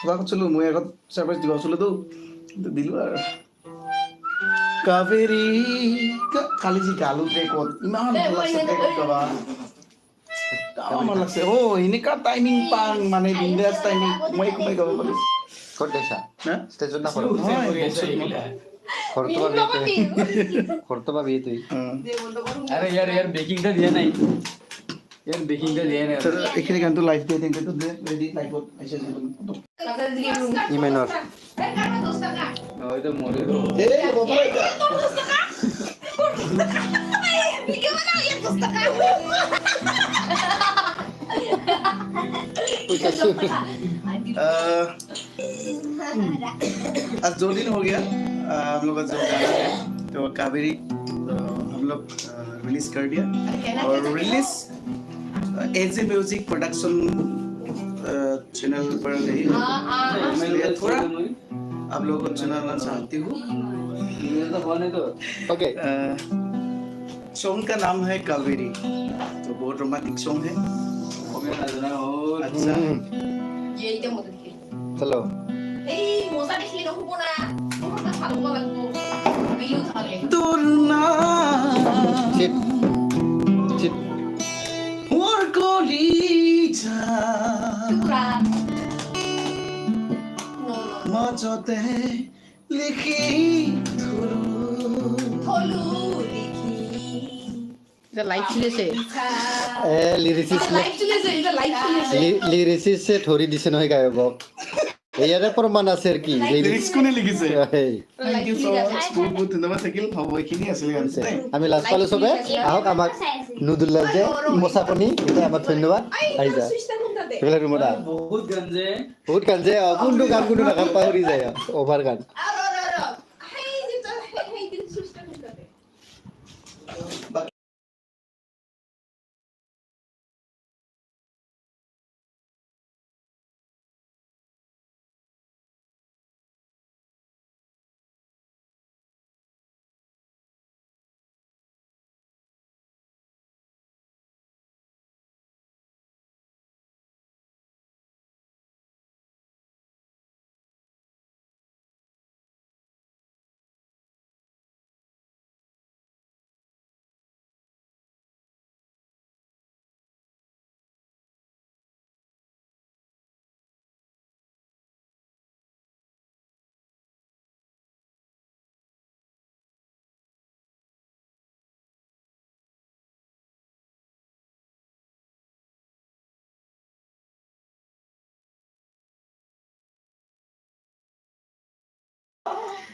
থকা কৈছিলো মই আগত সাৰপ্ৰাইজ দিব আছিলোতো দিলো আৰু কাবেৰী কালি যি গালো ট্ৰেকত ইমান ভাল লাগছে ট্ৰেকত গাবা আমাৰ লাগছে এনেকা টাইমিং পাং মানে বিন্দাছ টাইমিং মই গাব পাৰো ক'ত গৈছা ষ্টেজত না ঘৰটো পাবি তুই আরে यार বেকিংটা দিয়া নাই यार বেকিংটা দিয়া নাই এইখিনি গানটো লাইভ দিয়ে কিন্তু ৰেডি লাইভত আইছে ইমানৰ হয়তো মরে গো এই বাবা आज 2 दिन हो गया हम लोग का जो गाना है तो कावेरी हम लोग रिलीज कर दिया और release as a music production channel पर गई इसलिए थोड़ा आप लोगों को सुनाना चाहती हूँ तो बने तो ओके सॉन्ग का नाम है कावेरी तो बहुत रोमांटिक सॉन्ग है কমে না জানা ও अच्छा এইটা মতো দেখি চলো এই মোজা দেখলি নহব না মোজা ভালো লাগবো ভিউ থাকে তোর নাম চিপ চিপ মোর কলিজা টুকরা মাজতে লিখি থলো থলু দেখি এটা লাইভ চলেছে এ লিরিসিস্ট লাইভ চলেছে এটা লাইভ চলেছে লিরিসিস্টে ধৰি দিছে নহয় গায়কক ইয়াৰে প্ৰমাণ আছে আৰু কি লিরিক্স কোনে লিখিছে এই, থ্যাংক ইউ সো মাচ বহুত বহুত ধন্যবাদ থাকিল হ'ব এইখিনি আছিল গানটো আমি লাজ পালো চবে আহক আমাক নুদুল্লাল যে মোচাকনি এটা আমাৰ ধন্যবাদ আহি যা সুইচটা কোনটা দে এইবিলাক ৰুমত আহ বহুত গঞ্জে বহুত গান যে কোনটো গান কোনটো নাগান পাহৰি যায় অভাৰ গান আৰ হেই যেটা হেই দিন সুইচটা কোনটা দে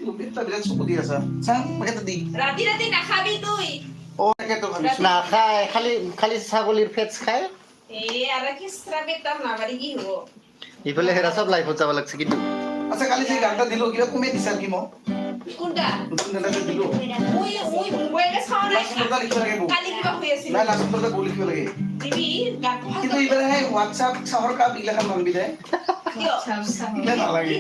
লুবিটা বিৰাট চকু দি আছা চাং পেকেট দি ৰাতি ৰাতি না খাবি তুই ও পেকেট ভাবিছো নাখায় খালি খালি ছাগলীৰ ফেটছ খায় এই আৰ কি স্ত্ৰাবে তাৰ না বাড়ি কি হবো ইফালে হেৰা চব লাইফত যাব লাগছে কিন্তু আচ্ছা কালি যে গানটা দিলো কিবা কমে দিছা কি মোক কোনটা নতুন গানটা দিলো মুই মোবাইলে চাও না লাস্ট লিখিব লাগে বৌ কালি কিবা হৈ আছিল নাই লাস্ট বলতে বৌ লিখিব লাগে দিবি গান কিন্তু এইবাৰে সেই হোৱাটছআপ চাহৰ কাপ ইলাখান মানবি দে ইলা নালাগে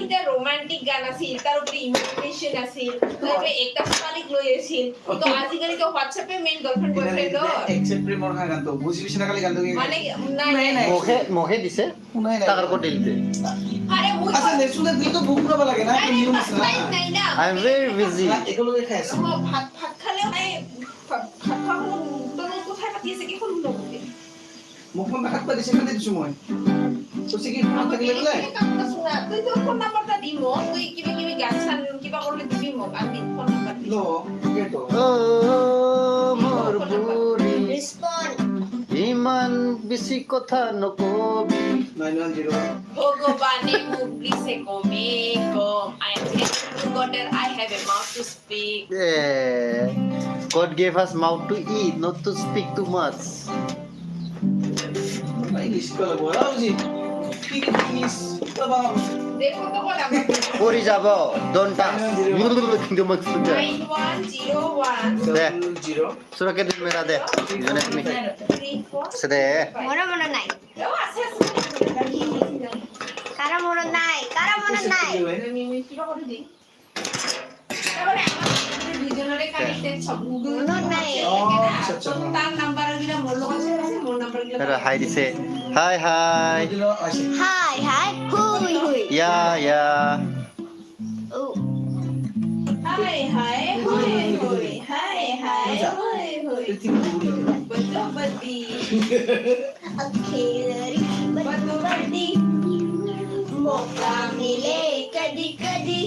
হিতা রোমান্টিক গান আছিল তার উপরে ইমাজিনেশন আছিল তারপরে একটা স্টাইলিক লই আছিল তো আজিকালি তো হোয়াটসঅ্যাপে মেইন গার্লফ্রেন্ড বয়ফ্রেন্ড এক্সেপ্ট প্ৰেমৰ গানটো বুজি পিছ না কালি গানটো মানে নাই নাই মুখে দিছে শুনাই নাই টাকাৰ ক'ত দিলে আৰে মুই আচ্ছা নেচুলে দিল তো বুক কৰিব লাগে না নাই নিয়ম আছে নাই না আই এম ভেরি বিজি একেলগে খাই আছো ভাত খালেও নাই ভাত খাওয়া তোর কোথায় পাতি আছে কি কোন লোক মুখখন দেখাত পাই দিছে কাটি দিছো মই কৈছে কি ফোন থাকিলে বোলে তুই তো ফোন নাম্বারটা দিব তুই কিবা কিবি গান চান কিবা করলে দিবি মোক আমি ফোন নাম্বার দিব ল কেটো ও মোৰ বুঢ়ী রেসপন্ড ইমান বেছি কথা নকবি 910 ভগবানে মুখ দিছে কমে কম I am thankful to God that I have a mouth to speak God gave us mouth to eat, not to speak too much. English কল বলাউজি কি কি ইংলিশ বাবা দেখো তো কোন আমরা পরি যাব দনটা কিন্তু মত সুজা 9101 দে 0 সুরা কে দিন মেরা দে জনে তুমি 34 সদে মনে মনে নাই ও আছে কারা মনে নাই আমি কিবা করে দিই তারপরে আমাদের দুজনের কানেক্টেড সব মনে নাই আচ্ছা আচ্ছা তার নাম্বার গিলা মোর লগত আছে মোর নাম্বার গিলা হাই দিছে Hi, hi. Hi, hi. Hui, hui. Yeah, yeah. Oh. Hi, hi, hoi, hoi. Hi, hi, hoi, hoi. Batu bati, Okay, dari batu bati. Moka mile kadi kadi.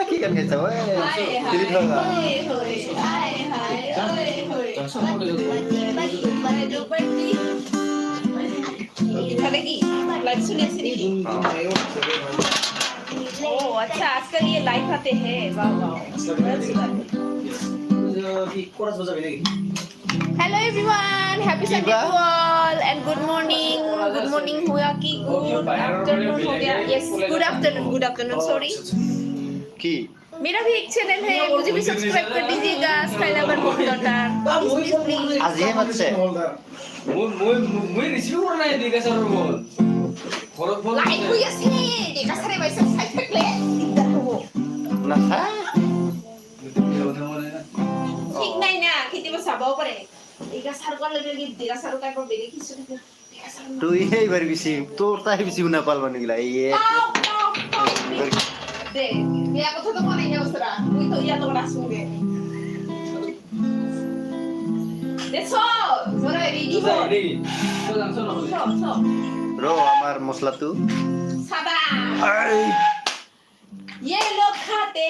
Ki kan guys, Hi, hi, Silip lang ah. hoi, hoi. Hi, hi, hoi, hoi. Batu bati. इफाले की live सुने से नहीं ओह अच्छा आजकल ये live आते हैं वाह वाह hello everyone happy Sunday to all and good morning हुआ कि गुड आफ्टरनून हो गया yes good afternoon sorry Ki. मेरा भी एक चैनल है मुझे भी सब्सक्राइब कर दीजिएगा style our home daughter please Aji matse. মই রিসিভ করে নাই দিকে স্যার বল খরচ বল लाइव हुई से देखा सारे वैसे साइड पे प्ले इधर हो Nasa? ঠিক নাই না খেতে বসে সাবাও পারে দেখা সার করলে যদি দেখা সার কাই করে দেখি কিছু দেখা সার Tu এই বার বেশি তোর তাই বেশি উনা পালবা নিগলা এই দে মিয়া কথা তো মনে নেই ওসরা তুই তো ইয়া তো রাসু গে দেখো জোরে রেডি হো রেডি তো জানছো না সব ro amar mosla tu. সাদা Ay. ये लोग खाते